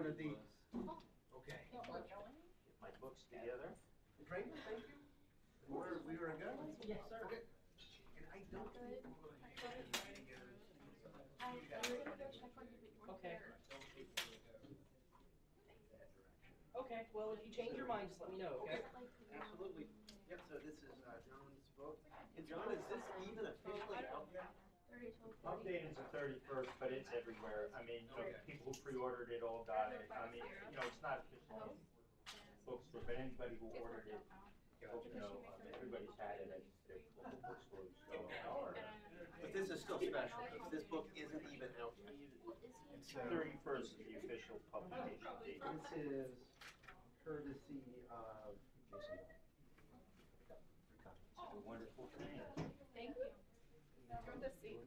one of these. Okay. Get my books together. Trainer, thank you. We were good? Yes, sir. Okay. And I don't. Okay. Okay, well, if you change your mind, just let me know, okay? Absolutely. Yep, so this is John's book. And John, is this even officially out yet? Updated to 31st, but it's everywhere. I mean, people who pre-ordered it all got it. I mean, it's not official in bookstore, but anybody who ordered it, everybody's had it at their local bookstores. So. But this is still special because this book isn't even out yet. It's 31st is the official publication date. This is courtesy of Jason. It's a wonderful thing. Thank you. From the seat.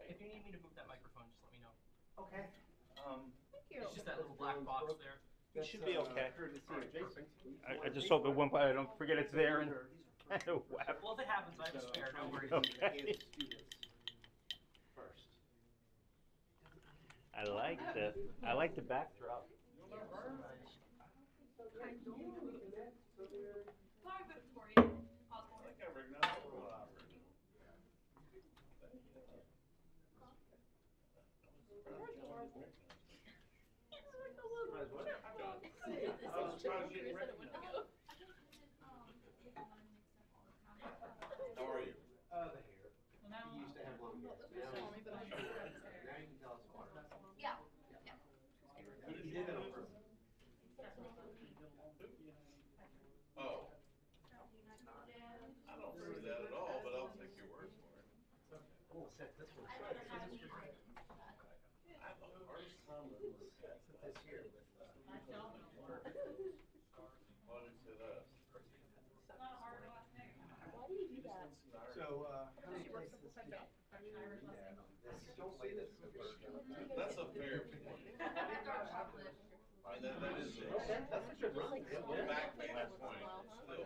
If you need me to move that microphone, just let me know. Okay. Thank you. It's just that little black box there. It should be okay. Courtesy of Jason. I just hope it won't, I don't forget it's there and whap. Well, if it happens, I have a spare, no worries. Okay. First. I like the backdrop. How are you? The hair. He used to have long hair. Now you can tell us apart. Yeah. He did that on purpose. Oh. I don't see that at all, but I'll take your word for it. Oh, set this one. I have a hard time with this. This here with. Why did you say that? Why do you do that? So, how many places this week? Don't say this. That's a fair point. I mean, that is That's a good run. a back page point, still.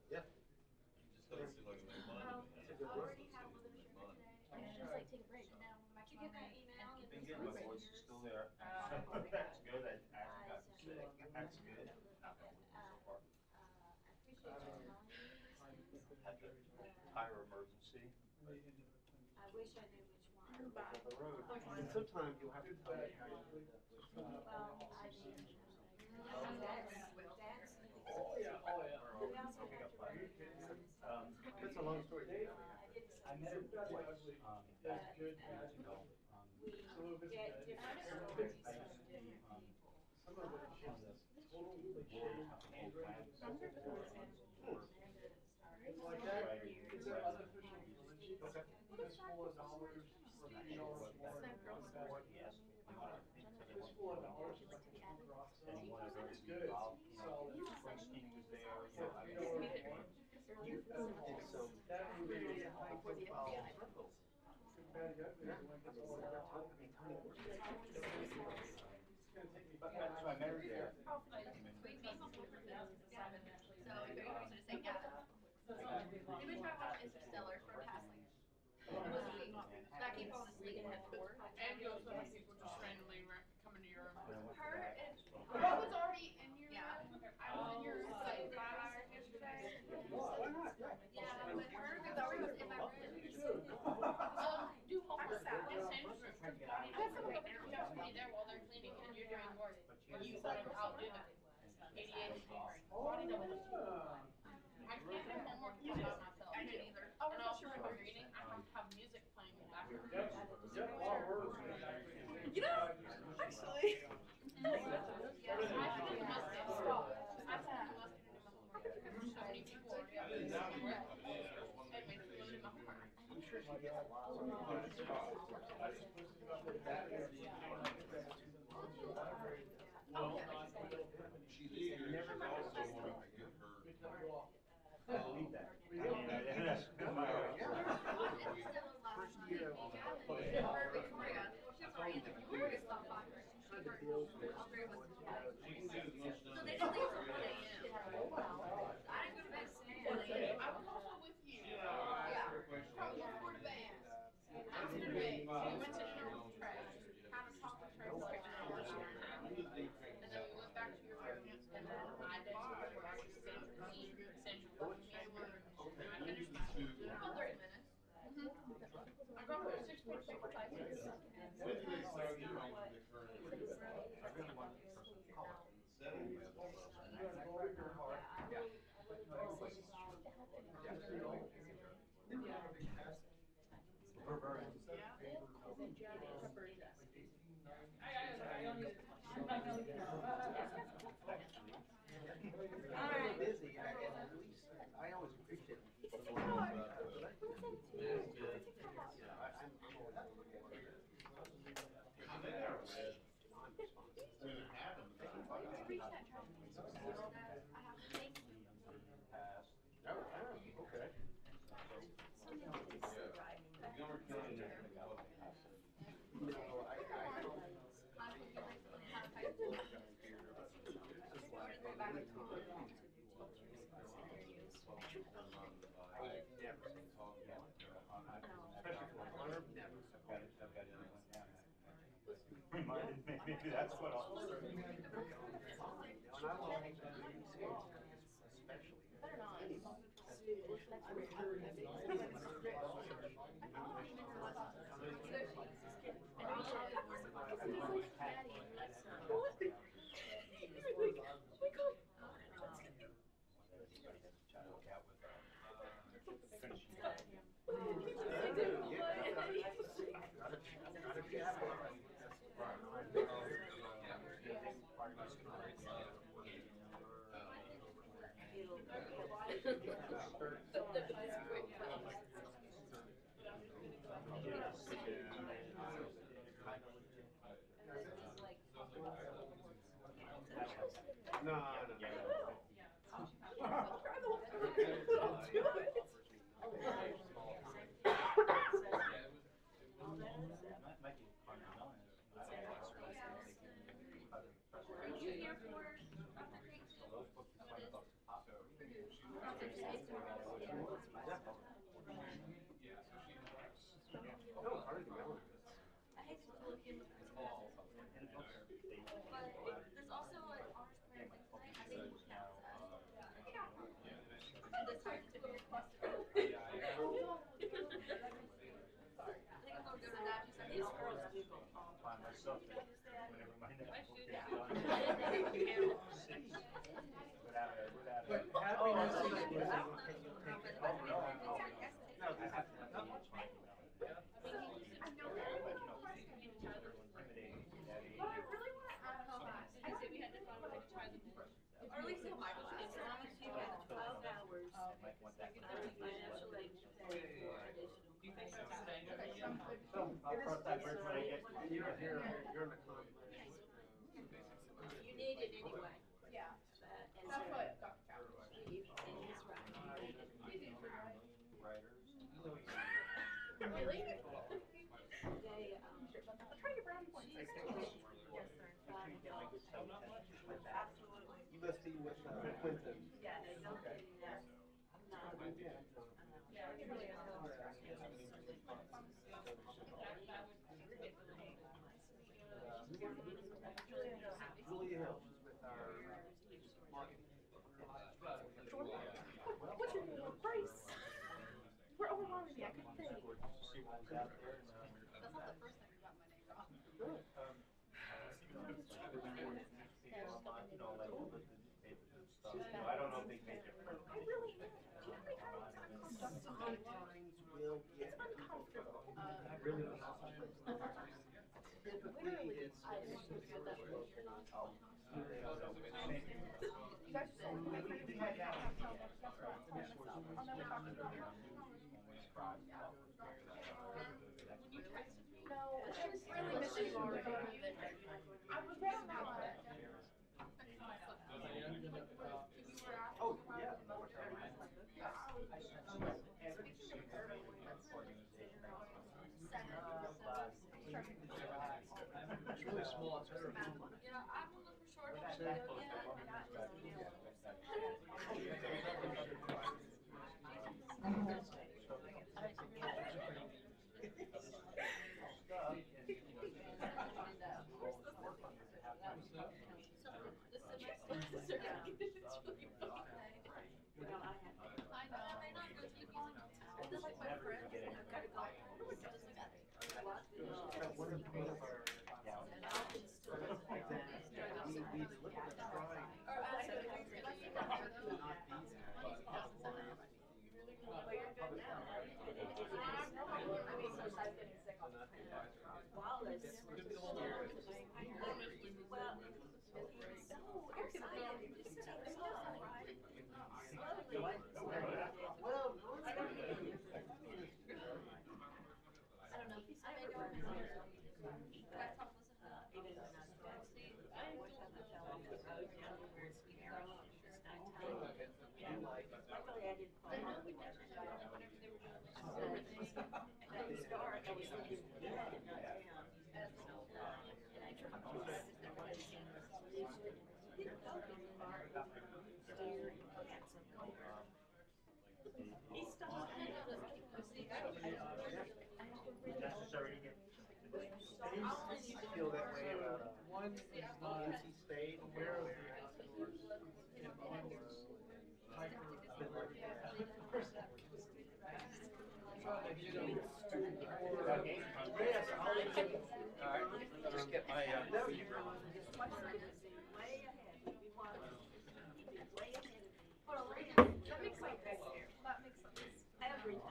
Yeah. It just doesn't seem like it makes money. It's a good run. I should just like take a break. Now, did you get that email? Been good, my voice is still there. That's good, I actually got sick. That's good. Not going so far. Had the tire emergency. I wish I knew which one. On the road. And sometimes you'll have to tell me how you did that with. Well, I mean, that's. We also have to write. It's a long story. I met her twice, back years ago. We get different. I used to be, on the total hand Like that, it's an unofficial religion. It's full of dollars, or $3 more. Yes. It's full of dollars, like the trunk rocks. And he wanted her to It's be good. involved, Solid. Springsteen was there, I You know what I want? That movie is a high profile. Good, bad, ugly, is when it gets all the way out. It's gonna take me back. So I met her there. So if you're going to say yeah. We've been talking about Interstellar for past like almost a week. That keeps on this week and had four. And you also have people just randomly coming to your room. Her and I was already in your yeah. room. I was in your room like 5 hours yesterday. Why not? Yeah, but her was always in my room. Do homework. Just change the room. I had someone go pick up me there while they're cleaning and you're doing work. You said I'll do that. ADHD. I can't do homework all by myself. I can't either. And also if I'm reading, I have to have music playing in the background. Yep, all words. You know, actually. I think it must get stopped. I think it must get in my homework. There's so many people already out there doing work. It makes me lose my heart. She's eager, she's also wanting to get her. I believe that. I mean, that's my First year. Her Victoria. She was already in Victoria stopped by her. She worked. All three of us. So they don't leave till 1 a.m. Reminded me, maybe that's what I'll. No. Find myself there whenever my next book is done. Without But a. happiness is when you take it over. No, this is I said we had to find a way to try the board. Or at least in my class. As long as you have 12 hours, financial aid to pay for additional. Do you think that's sustainable? So, I'll cross that bridge when I get. you're in the conflict. You need it anyway. Yeah. And That's so, what Dr. Chowder was and he's right. Really? They, Try your brownie points. yes, sir. Absolutely. You must be with Clinton. Yeah, they don't do that. Julia Hill, she's with our marketing. What's your name? Grace. We're overwhelming me. I couldn't think. See what was out there. That's not the first time you got my name wrong. I don't know if they make it. I really am. Do you know how many times I'm Sometimes we'll get uncomfortable? really typically it's. You guys are so amazing. I'll never talk to you. No, I was really missing you already. I was ready now. Oh, yeah. It's really small, it's very. Yeah, I will look for short ones. Yeah. I know, I may not go to the museum. This is my friend. I've got to go. We're just together. We look at the try. Or I go to the Luckily, NC State. Aware of the outdoors and bundles, hiker, yes, I'll Just get my, No, you Way ahead. We want to be way ahead of me. That makes sense. That makes sense. Every time.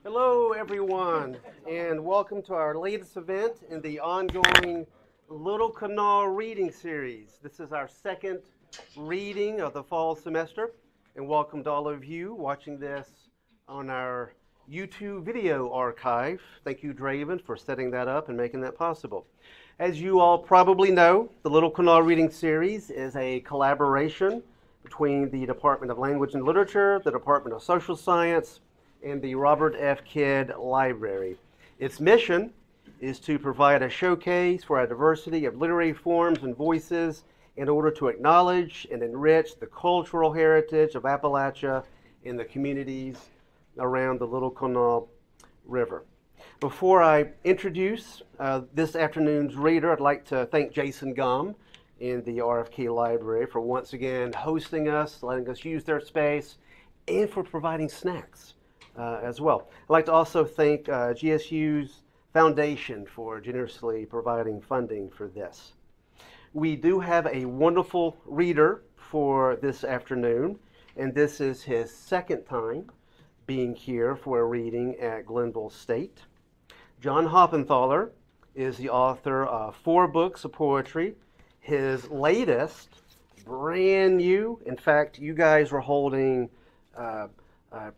Hello, everyone, and welcome to our latest event in the ongoing Little Kanawha Reading Series. This is our second reading of the fall semester, and welcome to all of you watching this on our YouTube video archive. Thank you, Draven, for setting that up and making that possible. As you all probably know, the Little Kanawha Reading Series is a collaboration between the Department of Language and Literature, the Department of Social Science, and the Robert F. Kidd Library. Its mission is to provide a showcase for a diversity of literary forms and voices in order to acknowledge and enrich the cultural heritage of Appalachia in the communities around the Little Kanawha River. Before I introduce this afternoon's reader, I'd like to thank Jason Gum in the RFK Library for once again hosting us, letting us use their space, and for providing snacks as well. I'd like to also thank GSU's Foundation for generously providing funding for this. We do have a wonderful reader for this afternoon, and this is his second time being here for a reading at Greenville State. John Hoppenthaler is the author of 4 books of poetry. His latest, brand new, in fact, you guys were holding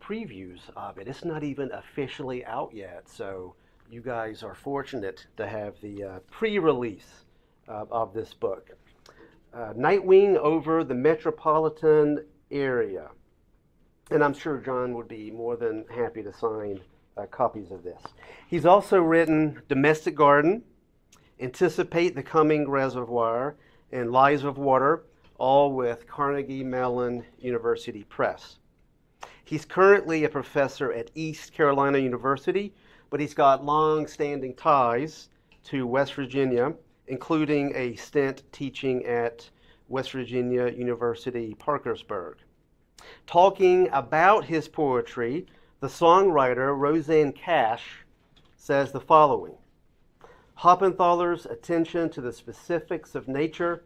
previews of it. It's not even officially out yet, so you guys are fortunate to have the pre-release of this book. Nightwing over the Metropolitan Area. And I'm sure John would be more than happy to sign copies of this. He's also written Domestic Garden, Anticipate the Coming Reservoir, and Lies of Water, all with Carnegie Mellon University Press. He's currently a professor at East Carolina University, but he's got long-standing ties to West Virginia, including a stint teaching at West Virginia University Parkersburg. Talking about his poetry, the songwriter Roseanne Cash says the following: Hoppenthaler's attention to the specifics of nature,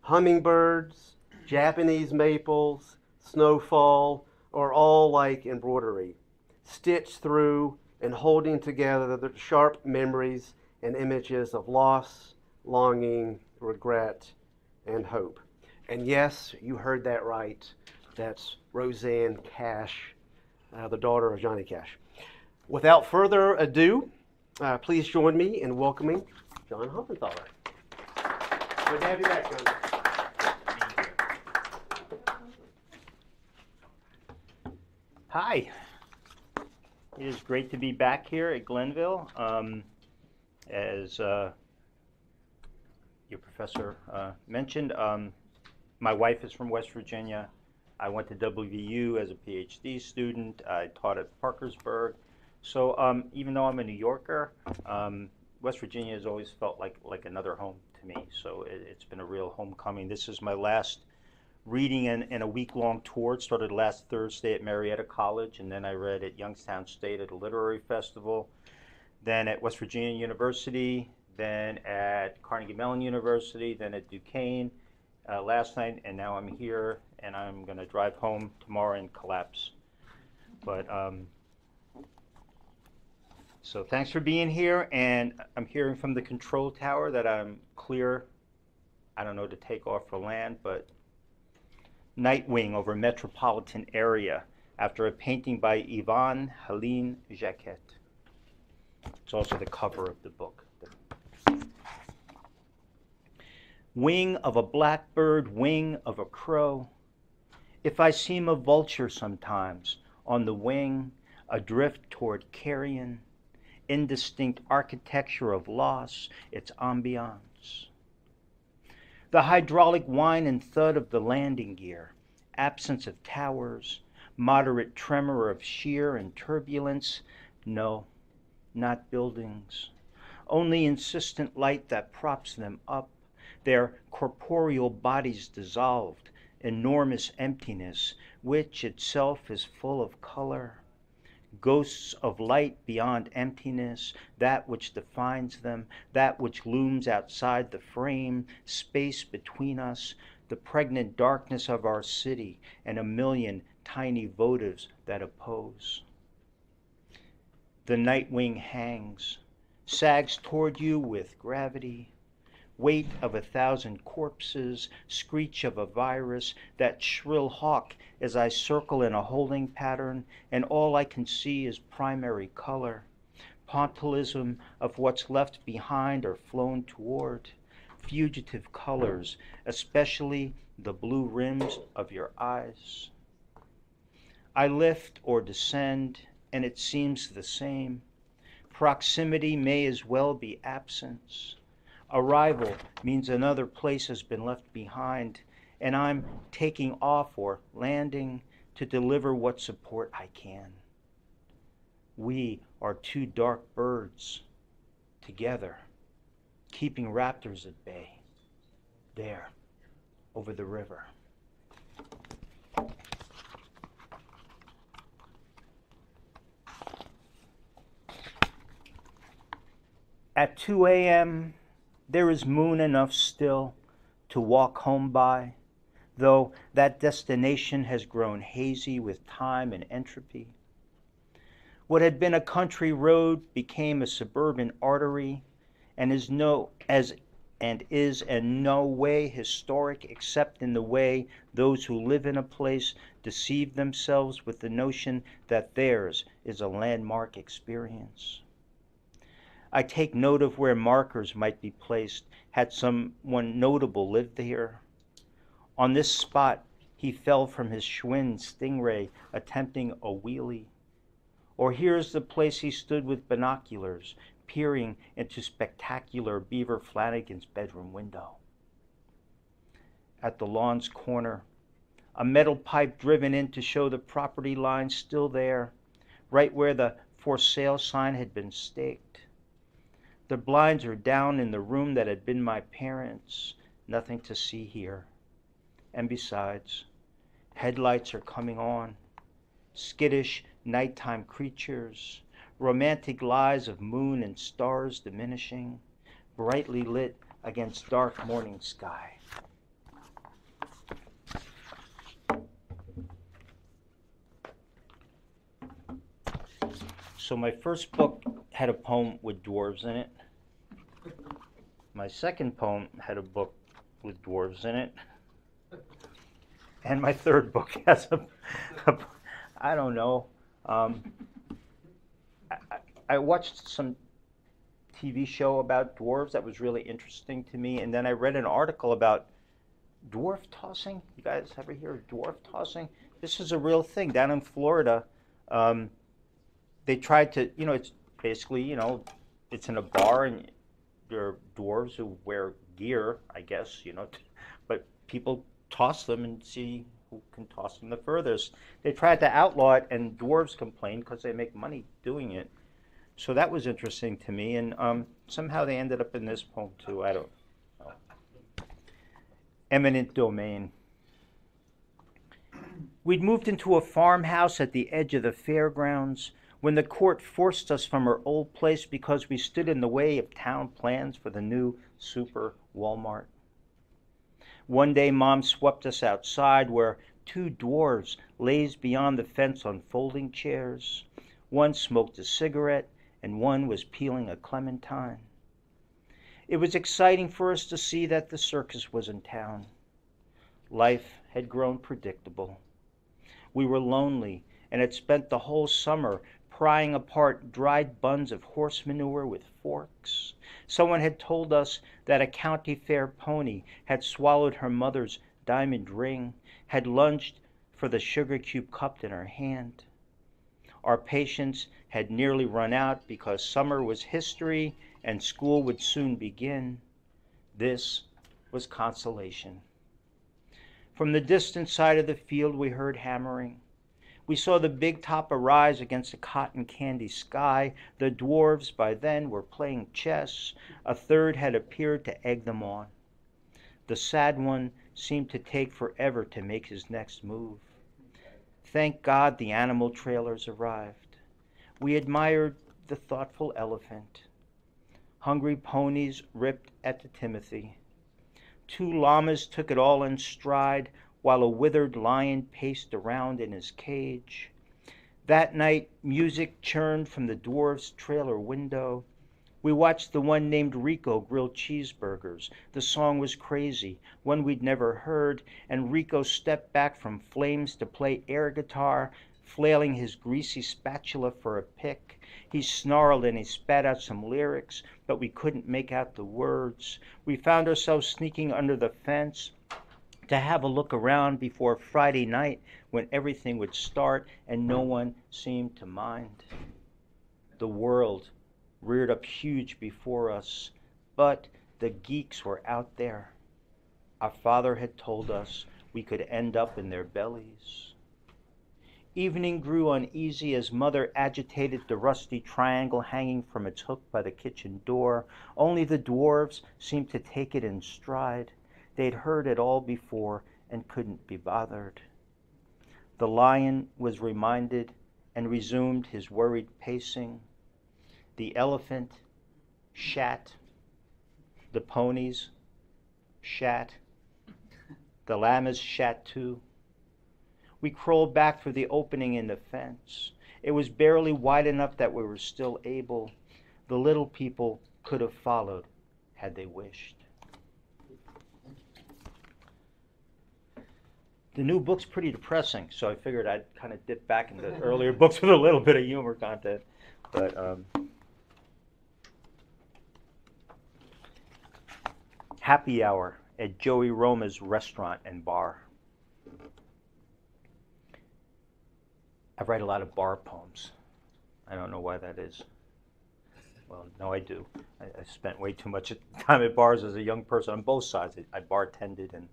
hummingbirds, Japanese maples, snowfall, are all like embroidery, stitched through and holding together the sharp memories and images of loss, longing, regret, and hope. And yes, you heard that right. That's Roseanne Cash, the daughter of Johnny Cash. Without further ado, please join me in welcoming John Hoppenthaler. Good to have you back, John. Hi. It is great to be back here at Greenville. As your professor mentioned, my wife is from West Virginia. I went to WVU as a PhD student. I taught at Parkersburg. So even though I'm a New Yorker, West Virginia has always felt like another home to me. So it's been a real homecoming. This is my last reading in a week-long tour. It started last Thursday at Marietta College, and then I read at Youngstown State at a literary festival, then at West Virginia University, then at Carnegie Mellon University, then at Duquesne last night, and now I'm here, and I'm going to drive home tomorrow and collapse. But so thanks for being here, and I'm hearing from the control tower that I'm clear, I don't know, to take off for land, but Nightwing over Metropolitan Area, after a painting by Yvonne Helene Jacquet. It's also the cover of the book. Wing of a blackbird, wing of a crow. If I seem a vulture sometimes, on the wing, adrift toward carrion, indistinct architecture of loss, its ambiance. The hydraulic whine and thud of the landing gear, absence of towers, moderate tremor of shear and turbulence, No, not buildings. Only insistent light that props them up, their corporeal bodies dissolved, enormous emptiness, which itself is full of color. Ghosts of light beyond emptiness, that which defines them, that which looms outside the frame, space between us, the pregnant darkness of our city, and a million tiny votives that oppose. The night wing hangs, sags toward you with gravity, weight of 1,000 corpses, screech of a virus, that shrill hawk as I circle in a holding pattern, and all I can see is primary color, pointillism of what's left behind or flown toward, fugitive colors, especially the blue rims of your eyes. I lift or descend, and it seems the same. Proximity may as well be absence. Arrival means another place has been left behind, and I'm taking off or landing to deliver what support I can. We are two dark birds together, keeping raptors at bay, there, over the river. At 2 a.m., there is moon enough still to walk home by, though that destination has grown hazy with time and entropy. What had been a country road became a suburban artery and is in no way historic except in the way those who live in a place deceive themselves with the notion that theirs is a landmark experience. I take note of where markers might be placed had someone notable lived here. On this spot, he fell from his Schwinn Stingray attempting a wheelie. Or here's the place he stood with binoculars, peering into spectacular Beaver Flanagan's bedroom window. At the lawn's corner, a metal pipe driven in to show the property line still there, right where the for sale sign had been staked. The blinds are down in the room that had been my parents', nothing to see here. And besides, headlights are coming on, skittish nighttime creatures, romantic lies of moon and stars diminishing, brightly lit against dark morning sky. So my first book had a poem with dwarves in it. My second poem had a book with dwarves in it. And my third book has I don't know. I watched some TV show about dwarves that was really interesting to me, and then I read an article about dwarf tossing. You guys ever hear of dwarf tossing? This is a real thing down in Florida. They tried to, it's basically, it's in a bar and there are dwarves who wear gear, I guess, but people toss them and see who can toss them the furthest. They tried to outlaw it, and dwarves complained because they make money doing it. So that was interesting to me, and somehow they ended up in this poem too. I don't know. Eminent domain. We'd moved into a farmhouse at the edge of the fairgrounds when the court forced us from our old place because we stood in the way of town plans for the new super Walmart. One day, Mom swept us outside where two dwarves lazed beyond the fence on folding chairs. One smoked a cigarette and one was peeling a clementine. It was exciting for us to see that the circus was in town. Life had grown predictable. We were lonely and had spent the whole summer prying apart dried buns of horse manure with forks. Someone had told us that a county fair pony had swallowed her mother's diamond ring, had lunged for the sugar cube cupped in her hand. Our patience had nearly run out because summer was history and school would soon begin. This was consolation. From the distant side of the field we heard hammering. We saw the big top arise against the cotton candy sky. The dwarves by then were playing chess. A third had appeared to egg them on. The sad one seemed to take forever to make his next move. Thank God the animal trailers arrived. We admired the thoughtful elephant. Hungry ponies ripped at the Timothy. 2 llamas took it all in stride, while a withered lion paced around in his cage. That night, music churned from the dwarf's trailer window. We watched the one named Rico grill cheeseburgers. The song was crazy, one we'd never heard, and Rico stepped back from flames to play air guitar, flailing his greasy spatula for a pick. He snarled and he spat out some lyrics, but we couldn't make out the words. We found ourselves sneaking under the fence to have a look around before Friday night when everything would start, and no one seemed to mind. The world reared up huge before us, but the geeks were out there. Our father had told us we could end up in their bellies. Evening grew uneasy as Mother agitated the rusty triangle hanging from its hook by the kitchen door. Only the dwarves seemed to take it in stride. They'd heard it all before and couldn't be bothered. The lion was reminded and resumed his worried pacing. The elephant shat. The ponies shat. The llamas shat too. We crawled back through the opening in the fence. It was barely wide enough that we were still able. The little people could have followed had they wished. The new book's pretty depressing, so I figured I'd kind of dip back into earlier books with a little bit of humor content. But Happy Hour at Joey Roma's restaurant and bar. I write a lot of bar poems. I don't know why that is. Well, no, I do. I spent way too much time at bars as a young person on both sides. I bartended and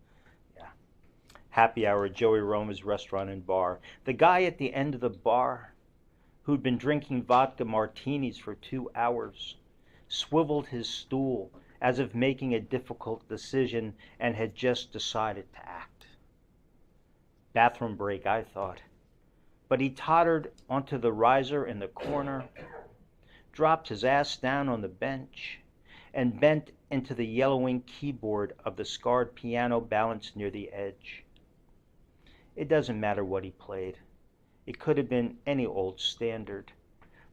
Happy Hour at Joey Roma's restaurant and bar. The guy at the end of the bar, who'd been drinking vodka martinis for 2 hours, swiveled his stool as if making a difficult decision and had just decided to act. Bathroom break, I thought. But he tottered onto the riser in the corner, dropped his ass down on the bench, and bent into the yellowing keyboard of the scarred piano balanced near the edge. It doesn't matter what he played. It could have been any old standard.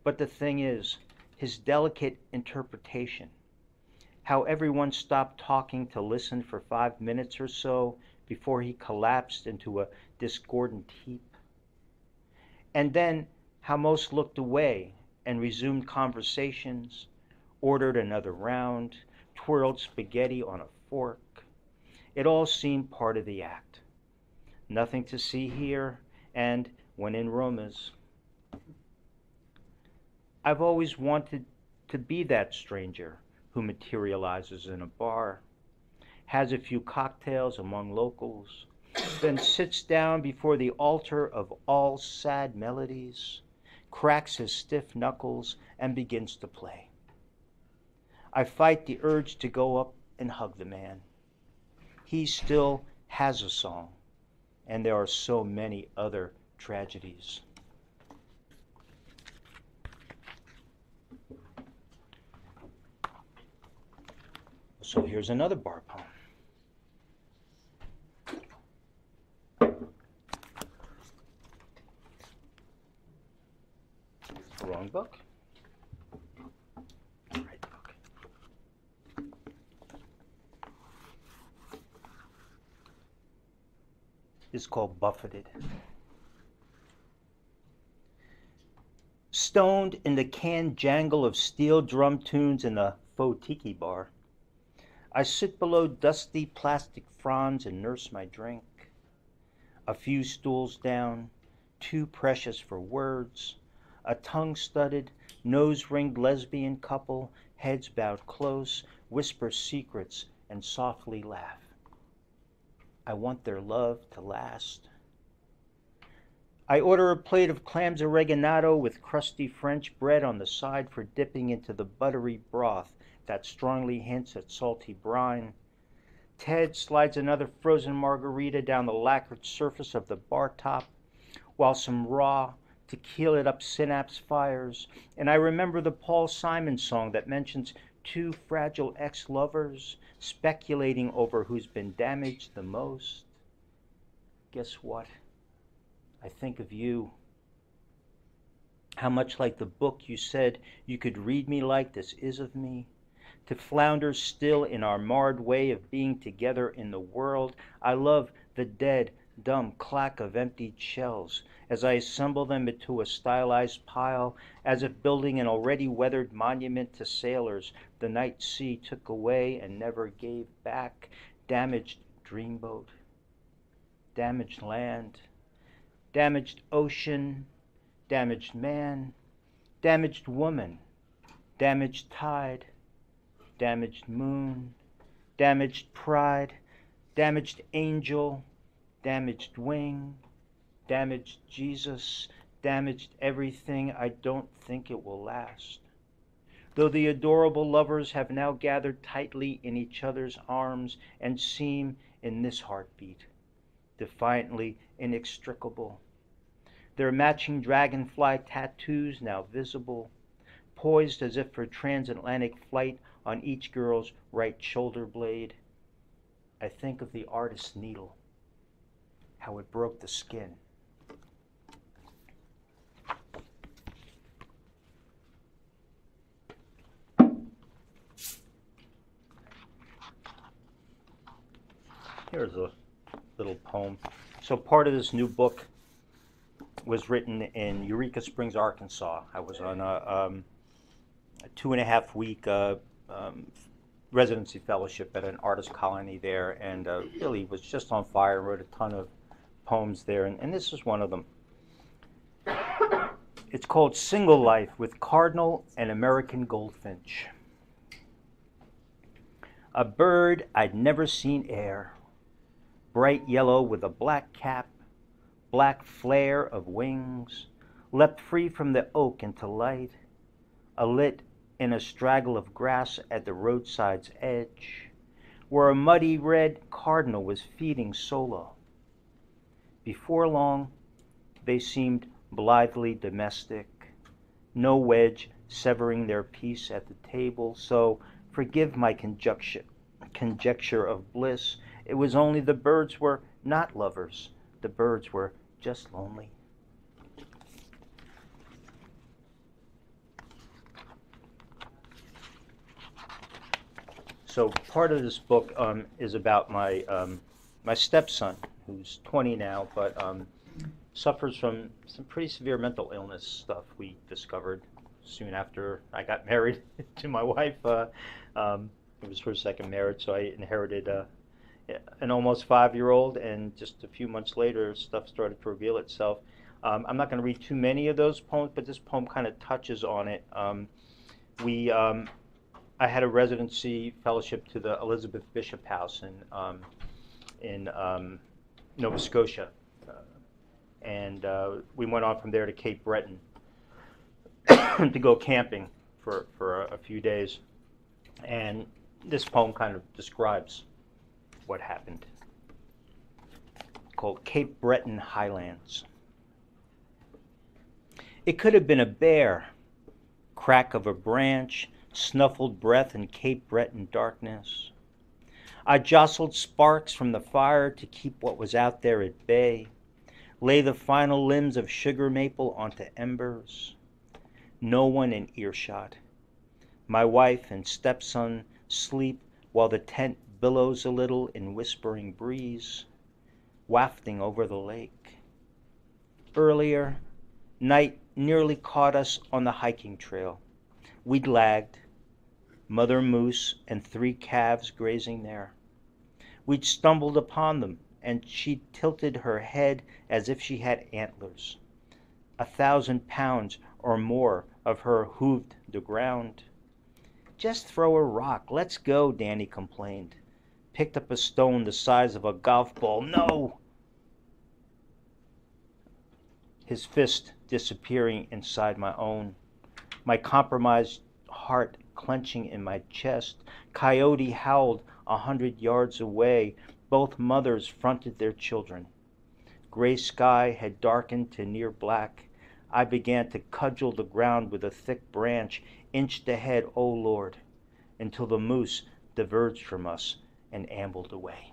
But the thing is, his delicate interpretation, how everyone stopped talking to listen for 5 minutes or so before he collapsed into a discordant heap. And then how most looked away and resumed conversations, ordered another round, twirled spaghetti on a fork. It all seemed part of the act. Nothing to see here, and when in Roma's. I've always wanted to be that stranger who materializes in a bar, has a few cocktails among locals, then sits down before the altar of all sad melodies, cracks his stiff knuckles, and begins to play. I fight the urge to go up and hug the man. He still has a song, and there are so many other tragedies. So here's another bar poem. Wrong book. Right book. It's called Buffeted. Stoned in the canned jangle of steel drum tunes in the faux tiki bar, I sit below dusty plastic fronds and nurse my drink. A few stools down, too precious for words, a tongue-studded, nose-ringed lesbian couple, heads bowed close, whisper secrets and softly laugh. I want their love to last. I order a plate of clams oreganado with crusty French bread on the side for dipping into the buttery broth that strongly hints at salty brine. Ted slides another frozen margarita down the lacquered surface of the bar top, while some raw tequila-up synapse fires, and I remember the Paul Simon song that mentions two fragile ex-lovers speculating over who's been damaged the most. Guess what? I think of you. How much like the book you said you could read me like this is of me. To flounder still in our marred way of being together in the world. I love the dead, dumb clack of emptied shells as I assemble them into a stylized pile, as if building an already weathered monument to sailors the night sea took away and never gave back. Damaged dreamboat, damaged land, damaged ocean, damaged man, damaged woman, damaged tide, damaged moon, damaged pride, damaged angel, damaged wing, damaged Jesus, damaged everything. I don't think it will last. Though the adorable lovers have now gathered tightly in each other's arms and seem, in this heartbeat, defiantly inextricable. Their matching dragonfly tattoos now visible, poised as if for transatlantic flight on each girl's right shoulder blade. I think of the artist's needle, how it broke the skin. Here's a little poem. So part of this new book was written in Eureka Springs, Arkansas. I was on a 2.5-week residency fellowship at an artist colony there, and really was just on fire and wrote a ton of poems there, and this is one of them. It's called Single Life with Cardinal and American Goldfinch. A bird I'd never seen ere, bright yellow with a black cap, black flare of wings, leapt free from the oak into light, alit in a straggle of grass at the roadside's edge, where a muddy red cardinal was feeding solo. Before long, they seemed blithely domestic, no wedge severing their peace at the table, so forgive my conjecture of bliss. It was only the birds were not lovers. The birds were just lonely. So part of this book is about my my stepson, who's 20 now, but suffers from some pretty severe mental illness stuff we discovered soon after I got married to my wife. It was her second marriage, so I inherited an almost 5-year-old, and just a few months later, stuff started to reveal itself. I'm not going to read too many of those poems, but this poem kind of touches on it. I had a residency fellowship to the Elizabeth Bishop House in Nova Scotia, and we went on from there to Cape Breton to go camping for a few days, and this poem kind of describes what happened, called Cape Breton Highlands. It could have been a bear, crack of a branch, snuffled breath in Cape Breton darkness. I jostled sparks from the fire to keep what was out there at bay, lay the final limbs of sugar maple onto embers. No one in earshot. My wife and stepson sleep while the tent billows a little in whispering breeze, wafting over the lake. Earlier, night nearly caught us on the hiking trail. We'd lagged, mother moose and 3 calves grazing there. We'd stumbled upon them, and she tilted her head as if she had antlers. 1,000 pounds or more of her hooved the ground. Just throw a rock, let's go, Danny complained. Picked up a stone the size of a golf ball. No! his fist disappearing inside my own, my compromised heart clenching in my chest. Coyote howled 100 yards away. Both mothers fronted their children. Gray sky had darkened to near black. I began to cudgel the ground with a thick branch, inched ahead, O Lord, until the moose diverged from us and ambled away.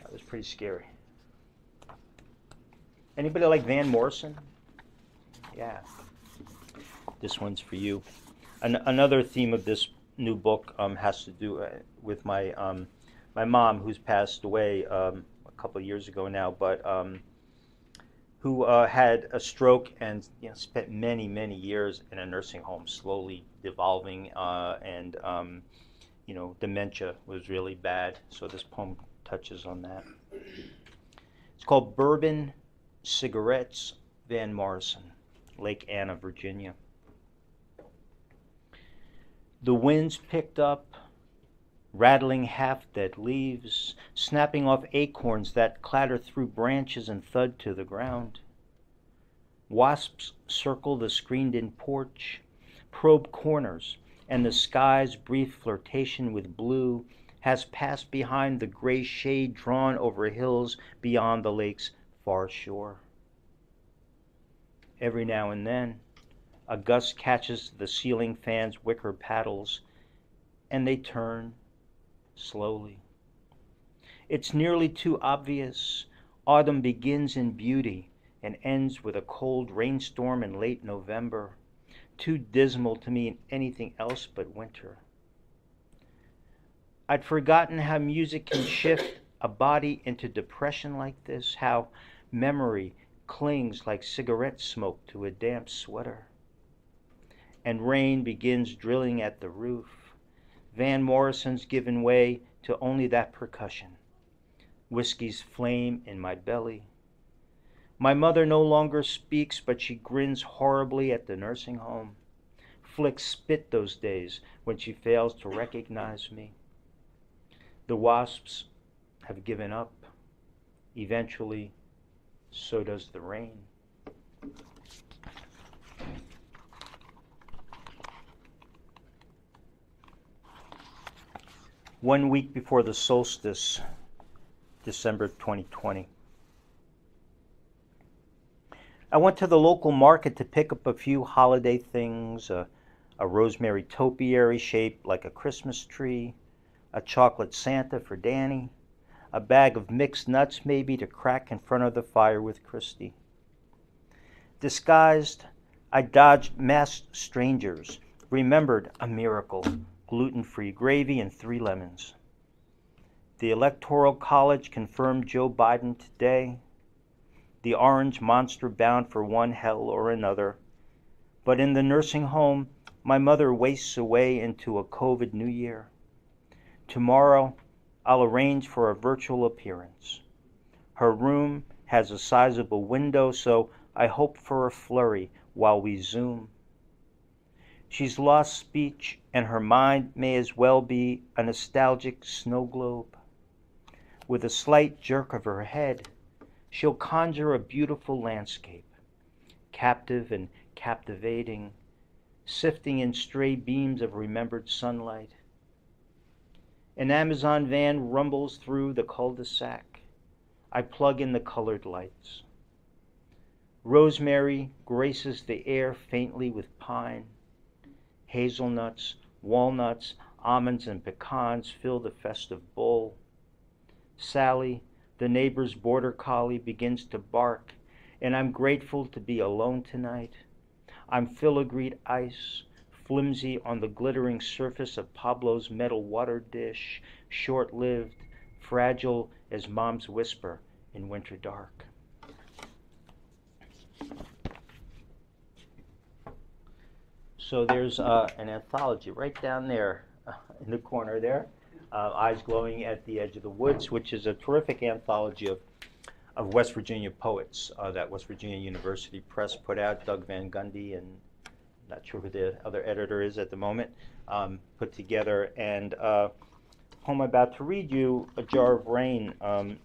That was pretty scary. Anybody like Van Morrison? Yeah. This one's for you. Another theme of this new book has to do with my mom, who's passed away a couple of years ago now, but who had a stroke and spent many years in a nursing home, slowly devolving, and dementia was really bad. So this poem touches on that. It's called Bourbon Cigarettes, Van Morrison, Lake Anna, Virginia. The winds picked up, rattling half-dead leaves, snapping off acorns that clatter through branches and thud to the ground. Wasps circle the screened-in porch, probe corners, and the sky's brief flirtation with blue has passed behind the gray shade drawn over hills beyond the lake's far shore. Every now and then, a gust catches the ceiling fan's wicker paddles, and they turn slowly. It's nearly too obvious. Autumn begins in beauty and ends with a cold rainstorm in late November, too dismal to mean anything else but winter. I'd forgotten how music can shift a body into depression like this, how memory clings like cigarette smoke to a damp sweater. And rain begins drilling at the roof. Van Morrison's given way to only that percussion. Whiskey's flame in my belly. My mother no longer speaks, but she grins horribly at the nursing home. Flicks spit those days when she fails to recognize me. The wasps have given up. Eventually, so does the rain. One week before the solstice, December 2020. I went to the local market to pick up a few holiday things, a rosemary topiary shaped like a Christmas tree, a chocolate Santa for Danny, a bag of mixed nuts maybe to crack in front of the fire with Christy. Disguised, I dodged masked strangers, remembered a miracle, gluten-free gravy and 3 lemons. The Electoral College confirmed Joe Biden today. The orange monster bound for one hell or another. But in the nursing home, my mother wastes away into a COVID New Year. Tomorrow, I'll arrange for a virtual appearance. Her room has a sizable window, so I hope for a flurry while we Zoom. She's lost speech, and her mind may as well be a nostalgic snow globe. With a slight jerk of her head, she'll conjure a beautiful landscape, captive and captivating, sifting in stray beams of remembered sunlight. An Amazon van rumbles through the cul-de-sac. I plug in the colored lights. Rosemary graces the air faintly with pine. Hazelnuts, walnuts, almonds, and pecans fill the festive bowl. Sally, the neighbor's border collie, begins to bark, and I'm grateful to be alone tonight. I'm filigreed ice, flimsy on the glittering surface of Pablo's metal water dish, short-lived, fragile as Mom's whisper in winter dark. So there's an anthology right down there in the corner there, Eyes Glowing at the Edge of the Woods, which is a terrific anthology of West Virginia poets that West Virginia University Press put out. Doug Van Gundy, and I'm not sure who the other editor is at the moment, put together. And the poem I'm about to read you, A Jar of Rain,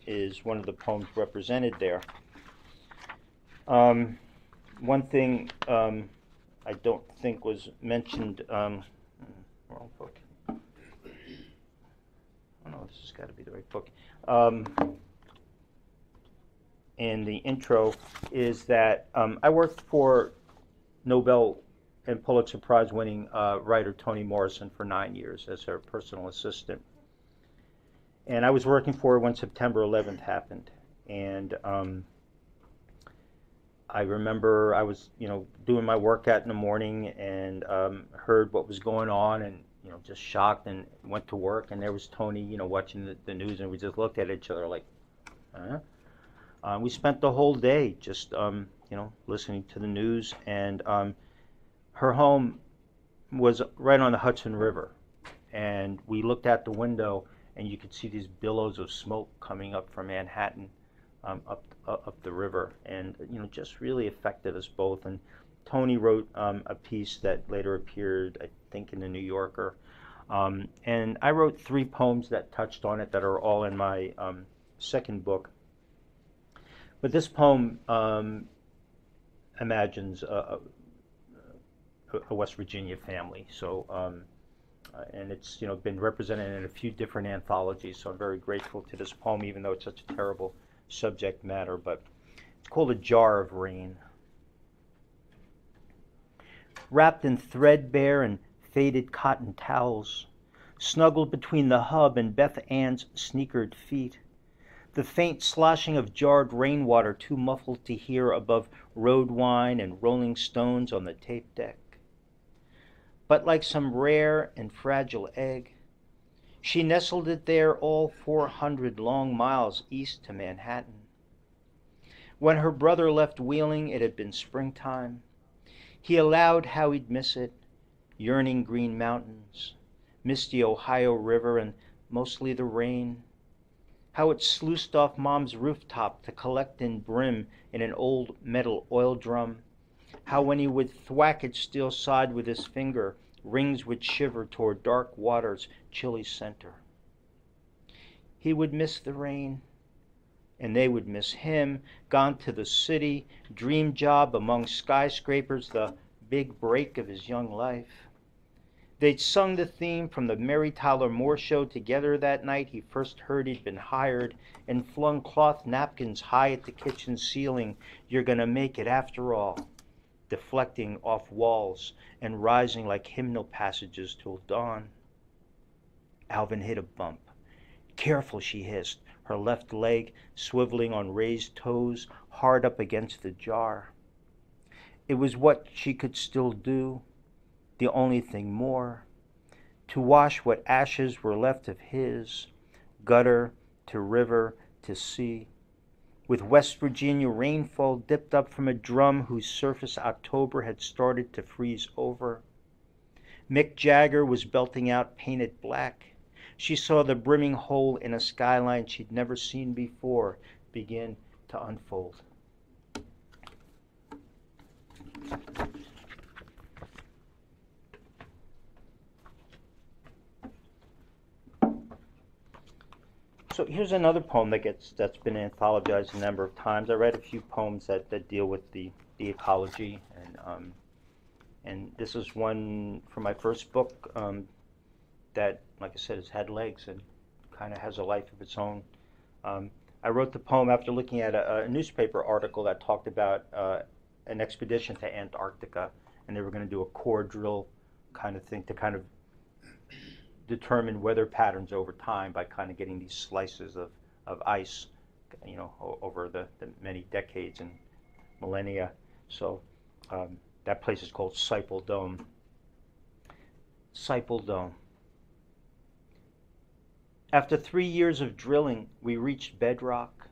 is one of the poems represented there. One thing I don't think was mentioned, wrong book. Oh no, this has got to be the right book. In the intro is that I worked for Nobel and Pulitzer Prize winning writer Toni Morrison for 9 years as her personal assistant. And I was working for her when September 11th happened. And I remember I was, doing my workout in the morning and heard what was going on and, just shocked and went to work. And there was Toni, watching the news, and we just looked at each other like, huh? We spent the whole day just, listening to the news, and her home was right on the Hudson River, and we looked out the window, and you could see these billows of smoke coming up from Manhattan, up the river, and just really affected us both. And Toni wrote a piece that later appeared, I think, in the New Yorker, and I wrote 3 poems that touched on it that are all in my second book. But this poem imagines a West Virginia family. So, and it's been represented in a few different anthologies. So I'm very grateful to this poem, even though it's such a terrible subject matter. But it's called A Jar of Rain. Wrapped in threadbare and faded cotton towels, snuggled between the hub and Beth Ann's sneakered feet. The faint sloshing of jarred rainwater too muffled to hear above road wine and rolling stones on the tape deck. But like some rare and fragile egg, she nestled it there all 400 long miles east to Manhattan. When her brother left Wheeling, it had been springtime. He allowed how he'd miss it, yearning green mountains, misty Ohio River, and mostly the rain. How it sluiced off Mom's rooftop to collect in brim in an old metal oil drum. How when he would thwack its steel side with his finger, rings would shiver toward dark water's chilly center. He would miss the rain, and they would miss him, gone to the city, dream job among skyscrapers, the big break of his young life. They'd sung the theme from the Mary Tyler Moore Show together that night he first heard he'd been hired, and flung cloth napkins high at the kitchen ceiling. You're gonna make it after all, deflecting off walls and rising like hymnal passages till dawn. Alvin hit a bump. Careful, she hissed, her left leg swiveling on raised toes hard up against the jar. It was what she could still do, the only thing more, to wash what ashes were left of his, gutter to river to sea, with West Virginia rainfall dipped up from a drum whose surface October had started to freeze over. Mick Jagger was belting out Painted Black. She saw the brimming hole in a skyline she'd never seen before begin to unfold. So here's another poem that's been anthologized a number of times. I read a few poems that deal with the ecology, and this is one from my first book that, like I said, has had legs and kind of has a life of its own. I wrote the poem after looking at a newspaper article that talked about an expedition to Antarctica, and they were going to do a core drill kind of thing to kind of determine weather patterns over time by kind of getting these slices of ice, over the many decades and millennia. So that place is called Sipel Dome. Sipel Dome. After 3 years of drilling, we reached bedrock,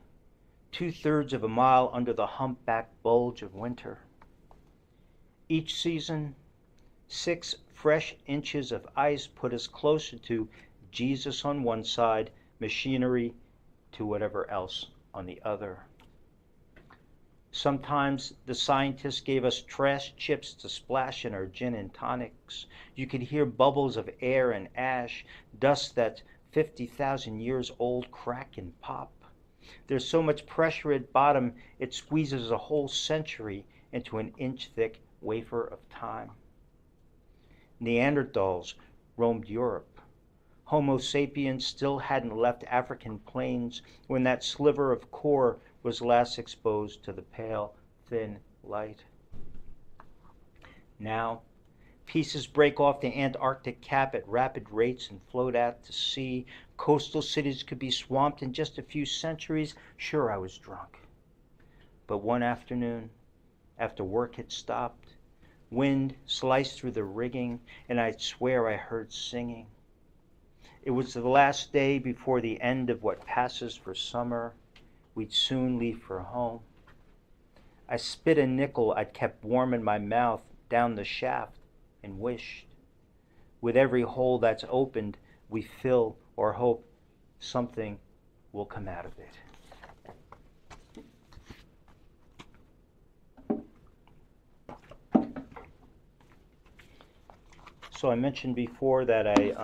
2/3 of a mile under the humpback bulge of winter. Each season, 6 fresh inches of ice put us closer to Jesus on one side, machinery to whatever else on the other. Sometimes the scientists gave us trash chips to splash in our gin and tonics. You could hear bubbles of air and ash, dust that's 50,000 years old crack and pop. There's so much pressure at bottom, it squeezes a whole century into an inch-thick wafer of time. Neanderthals roamed Europe. Homo sapiens still hadn't left African plains when that sliver of core was last exposed to the pale, thin light. Now, pieces break off the Antarctic cap at rapid rates and float out to sea. Coastal cities could be swamped in just a few centuries. Sure, I was drunk. But one afternoon, after work had stopped, wind sliced through the rigging, and I'd swear I heard singing. It was the last day before the end of what passes for summer. We'd soon leave for home. I spit a nickel I'd kept warm in my mouth down the shaft and wished. With every hole that's opened, we fill or hope something will come out of it. So I mentioned before that I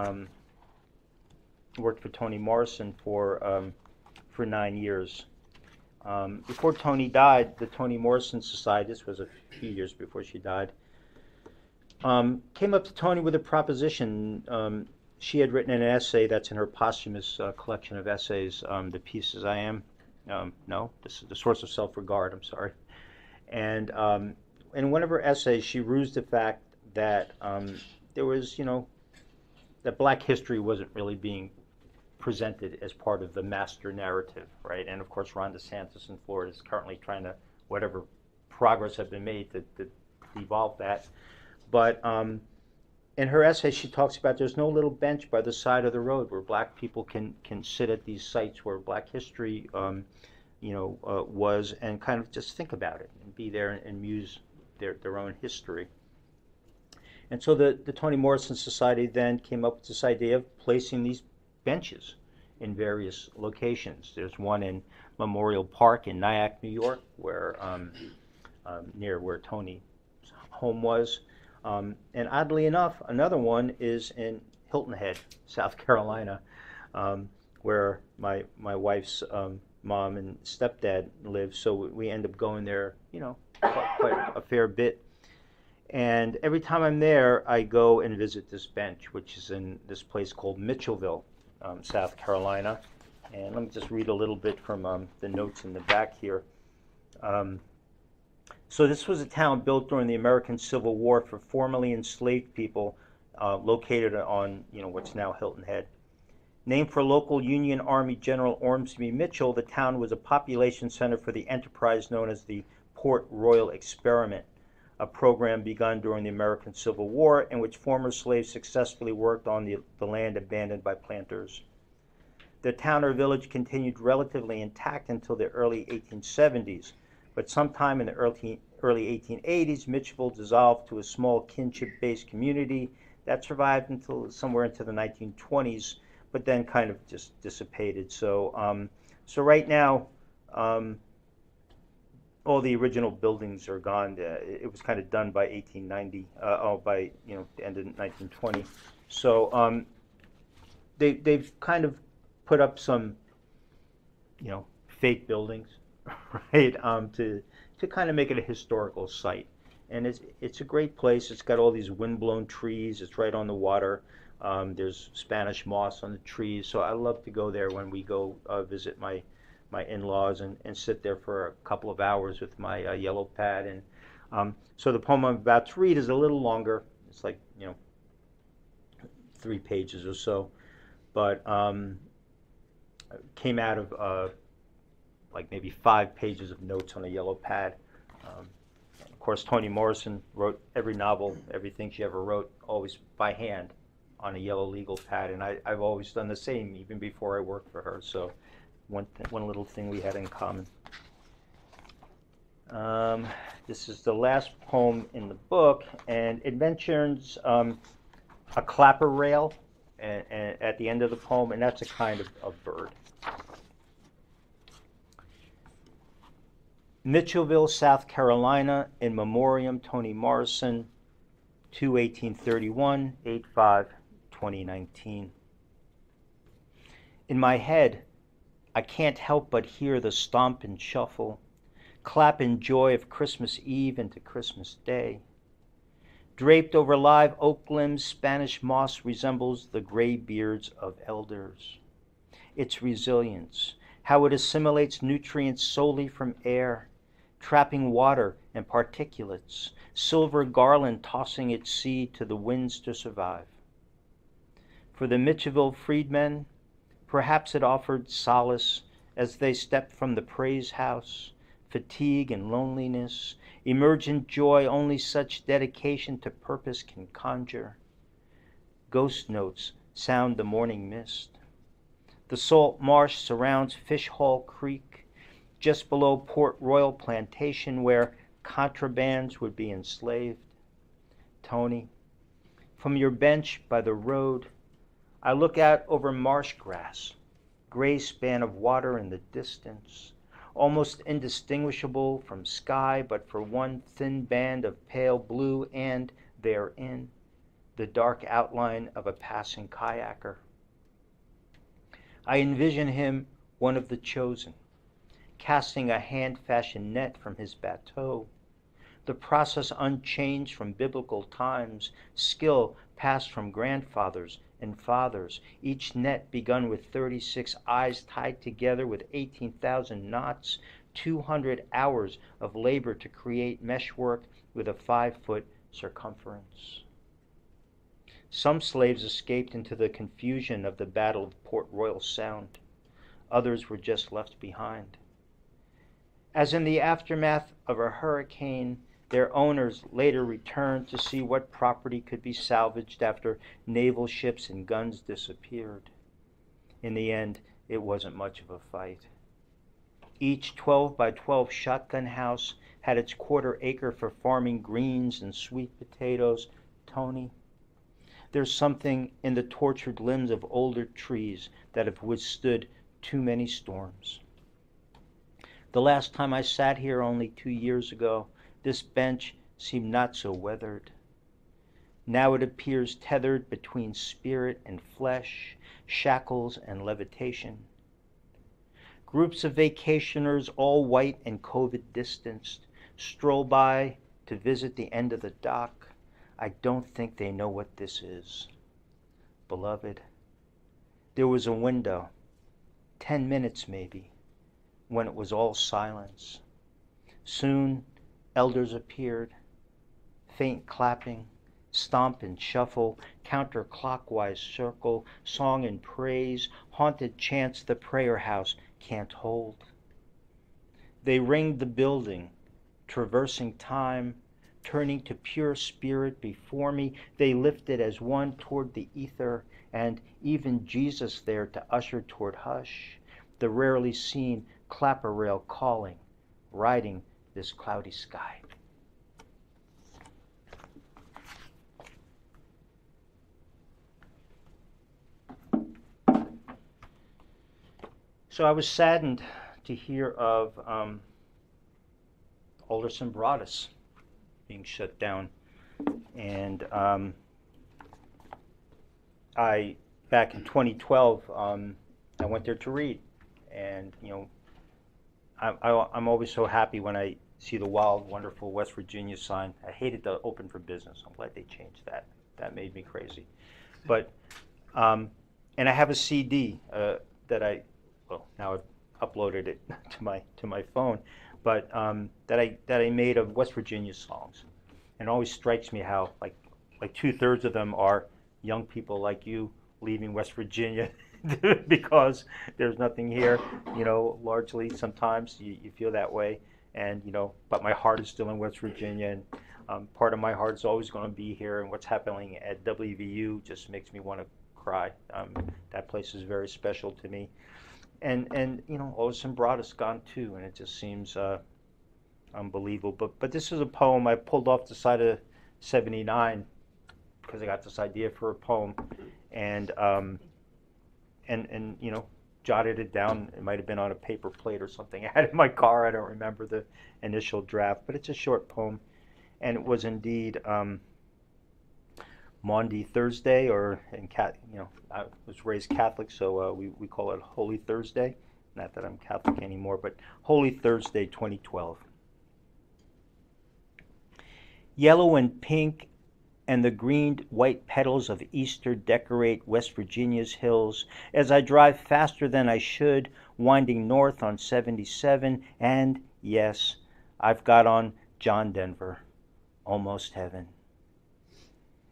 worked for Toni Morrison for 9 years. Before Toni died, the Toni Morrison Society, this was a few years before she died, came up to Toni with a proposition. She had written an essay that's in her posthumous collection of essays, The Piece As I Am. No, this is The Source of Self-Regard, I'm sorry. And in one of her essays, she rused the fact that there was, that Black history wasn't really being presented as part of the master narrative, right? And of course, Ron DeSantis in Florida is currently trying to, whatever progress have been made to evolve that. But in her essay, she talks about there's no little bench by the side of the road where Black people can sit at these sites where Black history, was, and kind of just think about it and be there and muse their own history. And so the Toni Morrison Society then came up with this idea of placing these benches in various locations. There's one in Memorial Park in Nyack, New York, where near where Toni's home was. And oddly enough, another one is in Hilton Head, South Carolina, where my wife's mom and stepdad live. So we end up going there, quite a fair bit. And every time I'm there, I go and visit this bench, which is in this place called Mitchellville, South Carolina. And let me just read a little bit from the notes in the back here. So this was a town built during the American Civil War for formerly enslaved people, located on, what's now Hilton Head. Named for local Union Army General Ormsby Mitchell, the town was a population center for the enterprise known as the Port Royal Experiment, a program begun during the American Civil War in which former slaves successfully worked on the land abandoned by planters. The town or village continued relatively intact until the early 1870s, but sometime in the early 1880s, Mitchellville dissolved to a small kinship-based community that survived until somewhere into the 1920s, but then kind of just dissipated. So, so right now, all the original buildings are gone. It was kind of done by 1890, by the end of 1920. So they've kind of put up some, fake buildings, right, to kind of make it a historical site. And it's a great place. It's got all these windblown trees. It's right on the water. There's Spanish moss on the trees. So I love to go there when we go visit my in-laws and sit there for a couple of hours with my yellow pad. And so the poem I'm about to read is a little longer. It's like, 3 pages or so. But came out of like maybe 5 pages of notes on a yellow pad. Of course, Toni Morrison wrote every novel, everything she ever wrote, always by hand on a yellow legal pad. And I've always done the same, even before I worked for her. So one little thing we had in common. This is the last poem in the book, and it mentions a clapper rail at the end of the poem, and that's a kind of bird. Mitchellville, South Carolina, in memoriam Toni Morrison, 2/1831, 8/5/2019. In my head, I can't help but hear the stomp and shuffle, clap in joy of Christmas Eve into Christmas Day. Draped over live oak limbs, Spanish moss resembles the gray beards of elders. Its resilience, how it assimilates nutrients solely from air, trapping water and particulates, silver garland tossing its seed to the winds to survive. For the Mitchellville freedmen, perhaps it offered solace as they stepped from the praise house, fatigue and loneliness, emergent joy only such dedication to purpose can conjure. Ghost notes sound the morning mist. The salt marsh surrounds Fish Hall Creek, just below Port Royal Plantation, where contrabands would be enslaved. Tony, from your bench by the road, I look out over marsh grass, gray span of water in the distance, almost indistinguishable from sky but for one thin band of pale blue and, therein, the dark outline of a passing kayaker. I envision him one of the chosen, casting a hand-fashioned net from his bateau, the process unchanged from biblical times, skill passed from grandfathers and fathers, each net begun with 36 eyes tied together with 18,000 knots, 200 hours of labor to create meshwork with a 5-foot circumference. Some slaves escaped into the confusion of the Battle of Port Royal Sound. Others were just left behind. As in the aftermath of a hurricane, their owners later returned to see what property could be salvaged after naval ships and guns disappeared. In the end, it wasn't much of a fight. Each 12 by 12 shotgun house had its quarter-acre for farming greens and sweet potatoes. Tony, there's something in the tortured limbs of older trees that have withstood too many storms. The last time I sat here only 2 years ago, this bench seemed not so weathered. Now it appears tethered between spirit and flesh, shackles and levitation. Groups of vacationers, all white and COVID distanced, stroll by to visit the end of the dock. I don't think they know what this is. Beloved, there was a window, 10 minutes maybe, when it was all silence. Soon, elders appeared, faint clapping, stomp and shuffle, counterclockwise circle, song and praise, haunted chants the prayer house can't hold. They ringed the building, traversing time, turning to pure spirit before me. They lifted as one toward the ether, and even Jesus there to usher toward hush, the rarely seen clapper rail calling, riding this cloudy sky. So I was saddened to hear of Alderson Broadus being shut down, and back in 2012, I went there to read, and I'm always so happy when I see the wild, wonderful West Virginia sign. I hated the open for business. I'm glad they changed that. That made me crazy. But and I have a CD that now I've uploaded it to my phone, but that I made of West Virginia songs. And it always strikes me how like 2/3 of them are young people like you leaving West Virginia because there's nothing here, largely sometimes you feel that way. And, but my heart is still in West Virginia, and part of my heart is always going to be here, and what's happening at WVU just makes me want to cry. That place is very special to me. And Alderson Broadus gone too, and it just seems unbelievable. But this is a poem I pulled off the side of 79 because I got this idea for a poem, and jotted it down. It might have been on a paper plate or something I had in my car. I don't remember the initial draft, but it's a short poem, and it was indeed Maundy Thursday, or I was raised Catholic, so we call it Holy Thursday, Not that I'm Catholic anymore, but Holy Thursday 2012. Yellow and pink and the green-white petals of Easter decorate West Virginia's hills as I drive faster than I should, winding north on 77, and yes, I've got on John Denver, Almost Heaven.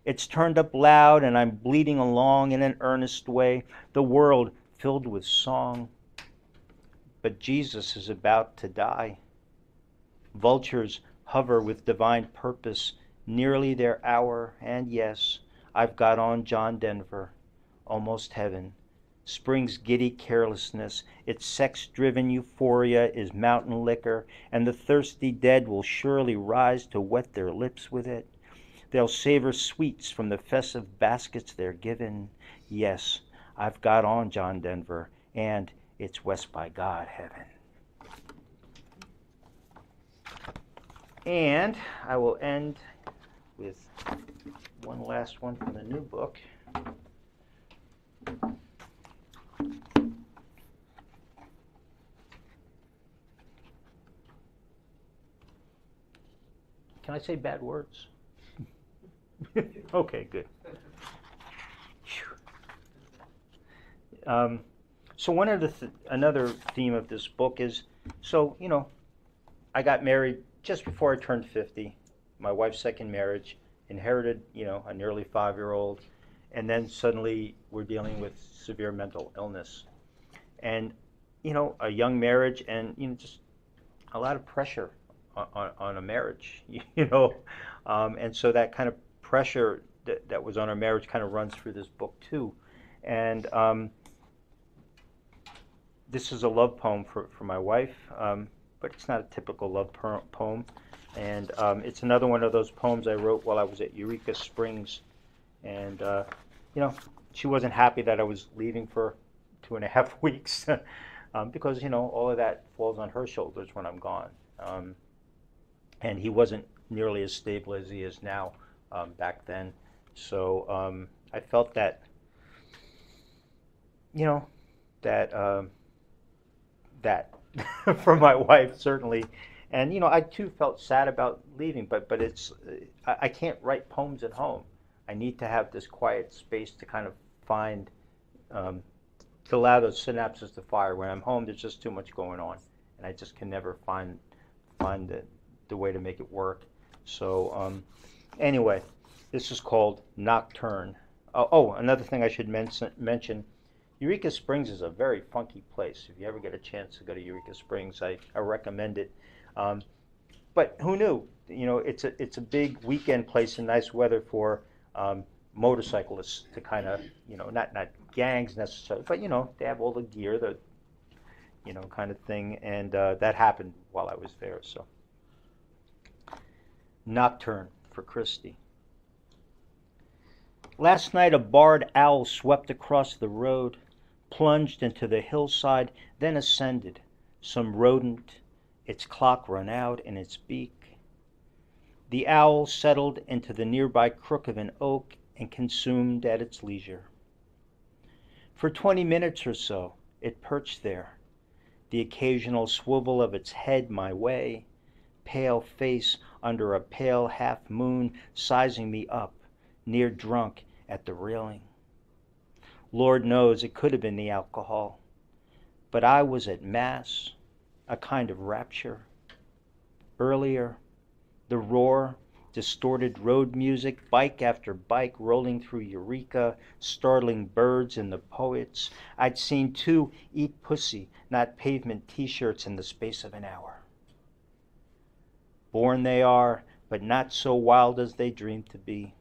It's turned up loud and I'm bleeding along in an earnest way, the world filled with song. But Jesus is about to die. Vultures hover with divine purpose, nearly their hour, and yes, I've got on John Denver, Almost Heaven. Spring's giddy carelessness, its sex-driven euphoria is mountain liquor, and the thirsty dead will surely rise to wet their lips with it. They'll savor sweets from the festive baskets they're given. Yes, I've got on John Denver, and it's West by God heaven. And I will end with one last one from the new book. Can I say bad words? Okay, good. So one of another theme of this book is, I got married just before I turned 50. My wife's second marriage, inherited, a nearly 5-year-old, and then suddenly we're dealing with severe mental illness, and a young marriage, and just a lot of pressure on a marriage, and so that kind of pressure that was on our marriage kind of runs through this book too, and this is a love poem for my wife, but it's not a typical love poem, and it's another one of those poems I wrote while I was at Eureka Springs, and she wasn't happy that I was leaving for 2.5 weeks, because all of that falls on her shoulders when I'm gone, and he wasn't nearly as stable as he is now back then, so I felt that that for my wife certainly, and I too felt sad about leaving, but it's I can't write poems at home. I need to have this quiet space to kind of find to allow those synapses to fire. When I'm home, there's just too much going on, and I just can never find the way to make it work. So anyway, this is called Nocturne. Oh, another thing I should mention. Eureka Springs is a very funky place. If you ever get a chance to go to Eureka Springs, I recommend it. But who knew? It's a big weekend place in nice weather for motorcyclists to kind of, not gangs necessarily, but they have all the gear, the kind of thing, and that happened while I was there. So, Nocturne for Christy. Last night a barred owl swept across the road, plunged into the hillside, then ascended. Some rodent, its clock run out in its beak. The owl settled into the nearby crook of an oak and consumed at its leisure. For 20 minutes or so, it perched there, the occasional swivel of its head my way, pale face under a pale half moon sizing me up, near drunk at the railing. Lord knows it could have been the alcohol, but I was at Mass, a kind of rapture. Earlier, the roar, distorted road music, bike after bike rolling through Eureka, startling birds and the poets. I'd seen 2 eat pussy, not pavement t-shirts in the space of an hour. Born they are, but not so wild as they dreamed to be.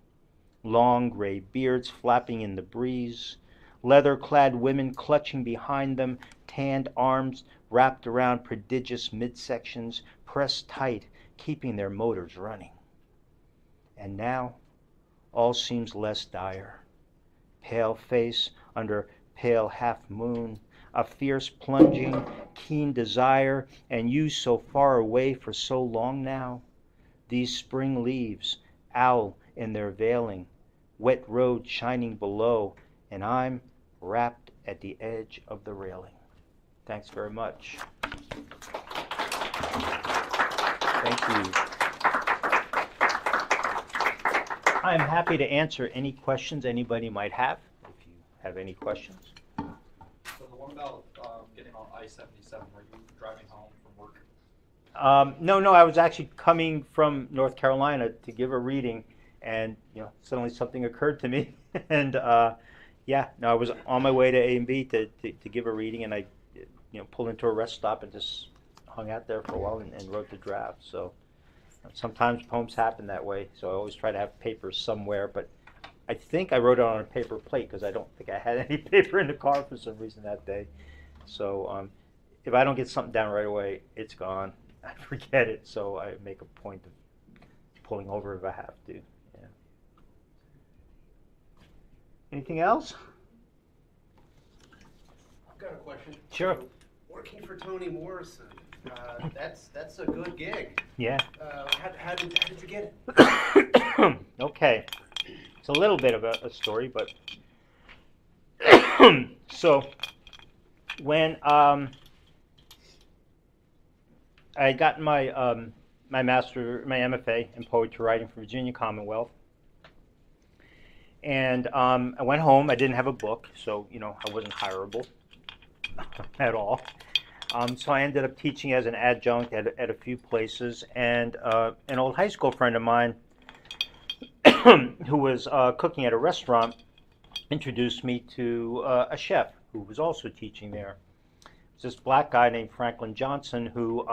Long gray beards flapping in the breeze, leather-clad women clutching behind them, tanned arms wrapped around prodigious midsections, pressed tight, keeping their motors running. And now, all seems less dire. Pale face under pale half moon, a fierce plunging, keen desire, and you so far away for so long now. These spring leaves, owl in their veiling, wet road shining below, and I'm wrapped at the edge of the railing. Thanks very much. Thank you. I'm happy to answer any questions anybody might have, if you have any questions. So the one about getting on I-77, were you driving home from work? No, I was actually coming from North Carolina to give a reading, and suddenly something occurred to me, and I was on my way to A&B to give a reading, and I pulled into a rest stop and just hung out there for a while and wrote the draft. So sometimes poems happen that way, so I always try to have paper somewhere, but I think I wrote it on a paper plate because I don't think I had any paper in the car for some reason that day. So if I don't get something down right away, it's gone. I forget it, so I make a point of pulling over if I have to. Yeah. Anything else? I've got a question. Sure. So, working for Toni Morrison, that's a good gig. Yeah. How did you get it? Okay. It's a little bit of a story, but so when I got my my MFA in poetry writing from Virginia Commonwealth, and I went home. I didn't have a book, so I wasn't hireable at all. So I ended up teaching as an adjunct at a few places, and an old high school friend of mine who was cooking at a restaurant introduced me to a chef who was also teaching there. This black guy named Franklin Johnson who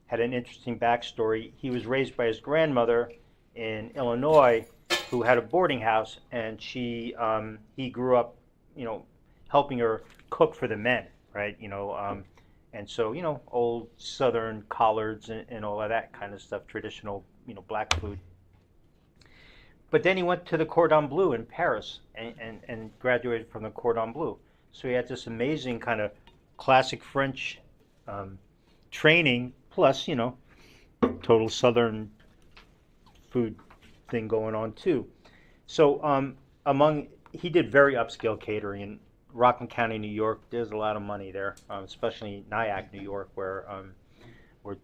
had an interesting backstory. He was raised by his grandmother in Illinois, who had a boarding house, and he grew up, helping her cook for the men, right? And so old Southern collards and all of that kind of stuff, traditional black food. But then he went to the Cordon Bleu in Paris and graduated from the Cordon Bleu. So he had this amazing kind of classic French training, plus, total Southern food thing going on too. So he did very upscale catering in Rockland County, New York. There's a lot of money there, especially Nyack, New York, where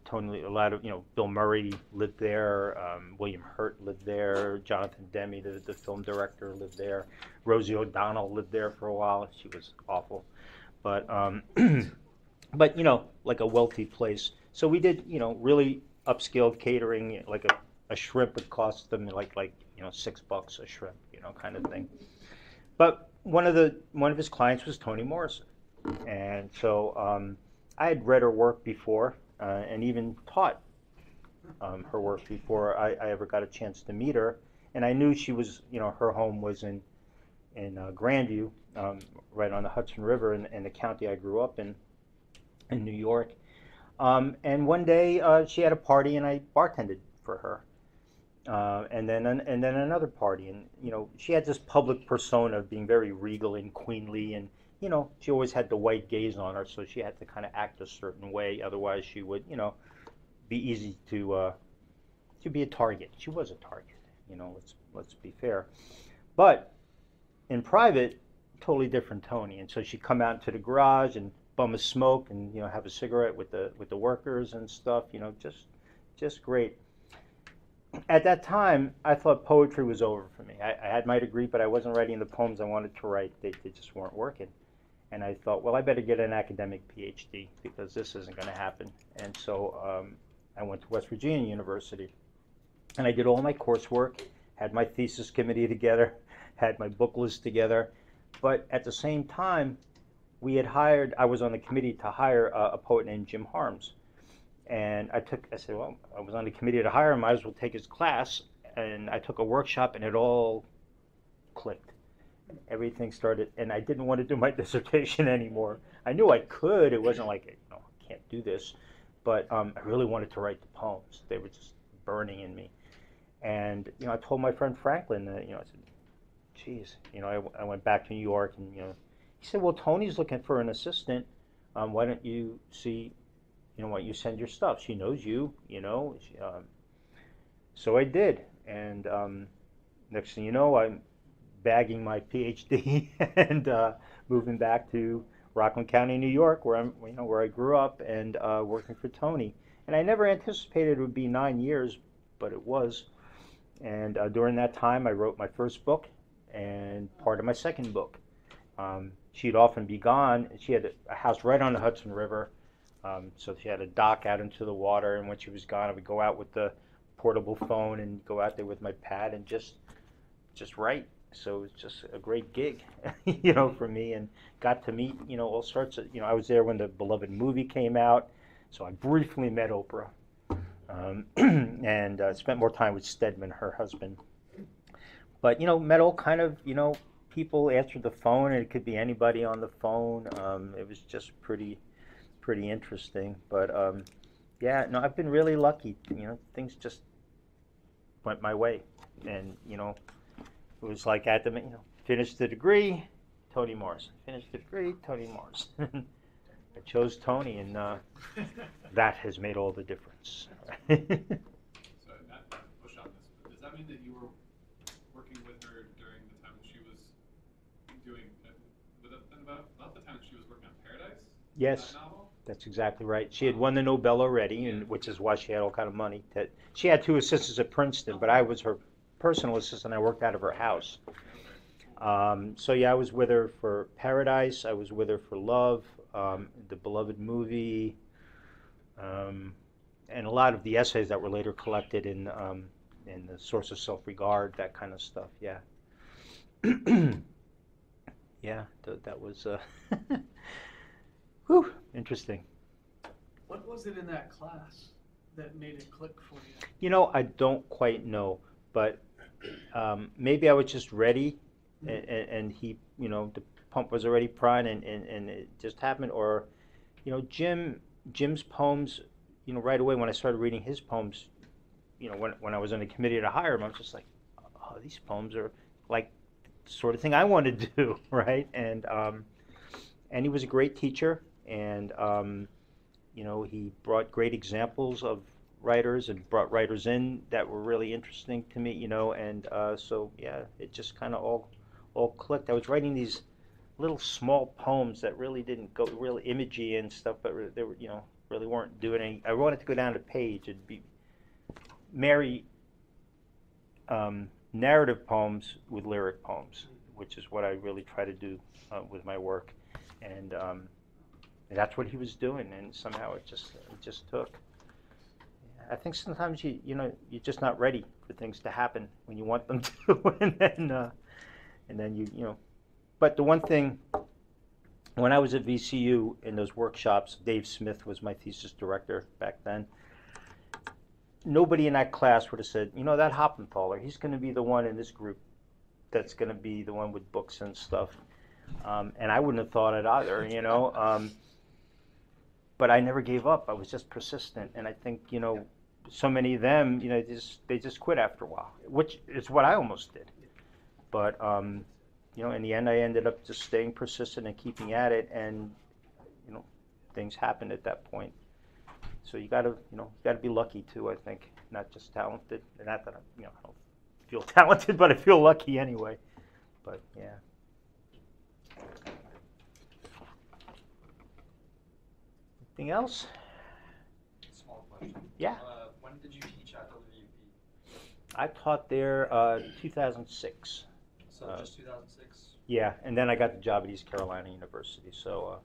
Tony, a lot of, Bill Murray lived there, William Hurt lived there, Jonathan Demme, the film director, lived there, Rosie O'Donnell lived there for a while. She was awful, but like a wealthy place. So we did, really upscale catering. Like a shrimp would cost them like $6 a shrimp, kind of thing. But one of his clients was Toni Morrison, and so I had read her work before. And even taught her work before I ever got a chance to meet her. And I knew she was, her home was in Grandview, right on the Hudson River in the county I grew up in New York. And one day she had a party and I bartended for her. And then another party. And, she had this public persona of being very regal and queenly, and she always had the white gaze on her, so she had to kind of act a certain way. Otherwise, she would, be easy to be a target. She was a target, let's be fair. But in private, totally different Toni. And so she'd come out into the garage and bum a smoke and, have a cigarette with the workers and stuff, just great. At that time, I thought poetry was over for me. I had my degree, but I wasn't writing the poems I wanted to write. They just weren't working. And I thought, well, I better get an academic PhD because this isn't going to happen. And so I went to West Virginia University. And I did all my coursework, had my thesis committee together, had my book list together. But at the same time, I was on the committee to hire a poet named Jim Harms. And I said, well, I was on the committee to hire him, might as well take his class. And I took a workshop and it all clicked. Everything started, and I didn't want to do my dissertation anymore. I knew I could. It wasn't like, I can't do this. But I really wanted to write the poems. They were just burning in me. And, I told my friend Franklin that, I said, geez, I went back to New York and, he said, well, Toni's looking for an assistant. Why don't you see, why don't you send your stuff? She knows you, So I did. And next thing you know, I'm bagging my PhD and moving back to Rockland County, New York, where I grew up, and working for Tony. And I never anticipated it would be 9 years, but it was. And during that time, I wrote my first book and part of my second book. She'd often be gone. She had a house right on the Hudson River, so she had a dock out into the water. And when she was gone, I would go out with the portable phone and go out there with my pad and just write. So it was just a great gig, for me, and got to meet, all sorts of, I was there when the beloved movie came out, so I briefly met Oprah, and spent more time with Stedman, her husband. But, met all kind of, people answered the phone, and it could be anybody on the phone. It was just pretty interesting. But, yeah, no, I've been really lucky. Things just went my way, and, it was like I had to, finish the degree, Tony Morris. Finish the degree, Tony Morris. I chose Tony, and that has made all the difference. So not to push on this, but does that mean that you were working with her during the time that she was doing, about the time that she was working on Paradise? Yes, that novel? that's exactly right. She had won the Nobel already, and which is why she had all kind of money. She had 2 assistants at Princeton, but I was her personal assistant. I worked out of her house. So yeah, I was with her for Paradise. I was with her for Love, the beloved movie, and a lot of the essays that were later collected in the Source of Self-Regard, that kind of stuff. Yeah. Yeah, that was whew, interesting. What was it in that class that made it click for you? I don't quite know, but maybe I was just ready, and he, the pump was already primed, and it just happened. Or, Jim's poems, right away when I started reading his poems, when I was on the committee to hire him, I was just like, oh, these poems are like the sort of thing I want to do, right? And he was a great teacher, and he brought great examples of writers and brought writers in that were really interesting to me, and so yeah, it just kind of all clicked. I was writing these little small poems that really didn't go real imagey and stuff, but they were, really weren't doing any. I wanted to go down the page and marry narrative poems with lyric poems, which is what I really try to do with my work, and that's what he was doing, and somehow it just took. I think sometimes you're just not ready for things to happen when you want them to, and then you. But the one thing, when I was at VCU in those workshops, Dave Smith was my thesis director back then. Nobody in that class would have said, that Hoppenthaler, he's going to be the one in this group that's going to be the one with books and stuff, and I wouldn't have thought it either, But I never gave up. I was just persistent, and I think so many of them, they just quit after a while, which is what I almost did. But in the end, I ended up just staying persistent and keeping at it, and things happened at that point. So you gotta be lucky too. I think, not just talented. Not that I don't feel talented, but I feel lucky anyway. But yeah. Anything else? Small question. Yeah. When did you teach at WVU? I taught there 2006. So just 2006? Yeah, and then I got the job at East Carolina University, so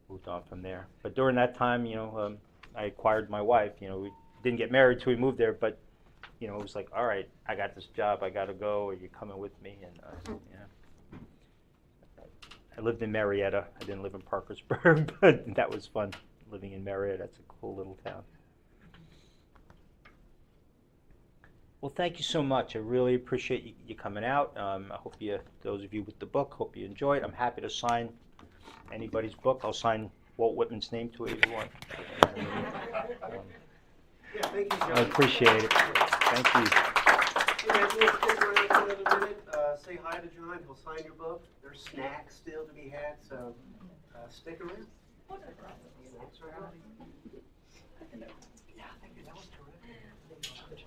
moved on from there. But during that time, I acquired my wife. We didn't get married till we moved there, but it was like, all right, I got this job, I got to go. Are you coming with me? And yeah. I lived in Marietta. I didn't live in Parkersburg, but that was fun living in Marietta. It's a cool little town. Well, thank you so much. I really appreciate you coming out. I hope those of you with the book, hope you enjoy it. I'm happy to sign anybody's book. I'll sign Walt Whitman's name to it if you want. Yeah, thank you, John. I appreciate it. Thank you. Hey, man, you want to stick around for another minute? Say hi to John. He'll sign your book. There's snacks still to be had, so stick around. Snacks are out. Yeah, thank you. That was terrific.